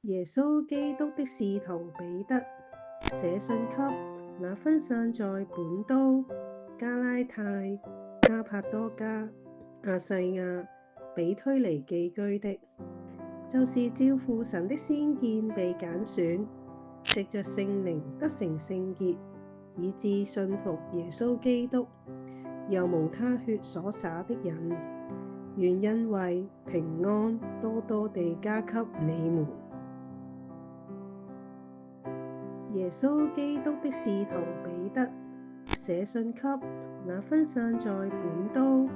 耶穌基督的使徒彼得寫信給那分散在本都、加拉太、加帕多家、亞細亞、彼推尼寄居的，就是照父神的先見被揀選，藉着聖靈得成聖潔，以致信服耶穌基督，又無他血所灑的人，願恩惠、平安多多地加給你們。耶穌基督的使徒彼得寫信給那分散在本都、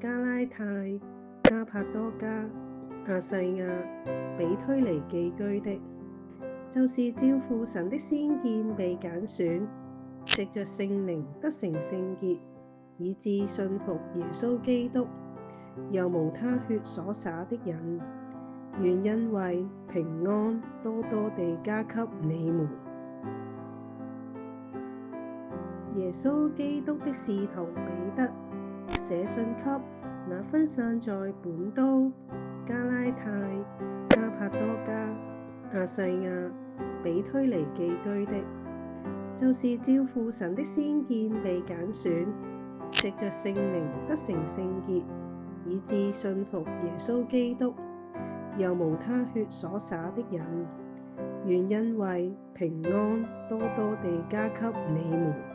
加拉太、加帕多家、亞細亞、彼推尼寄居的，就是照父神的先見被揀選，藉着聖靈得成聖潔，以致信服耶穌基督，又無他血所灑的人，願恩惠、平安多多地加給你們。耶穌基督的使徒彼得寫信給那分散在本都、加拉太、加帕多家、亞細亞、彼推尼寄居的，就是照父神的先見被揀選，藉着聖靈得成聖潔，以致信服耶穌基督，又無他血所灑的人，願恩惠、平安多多地加給你們。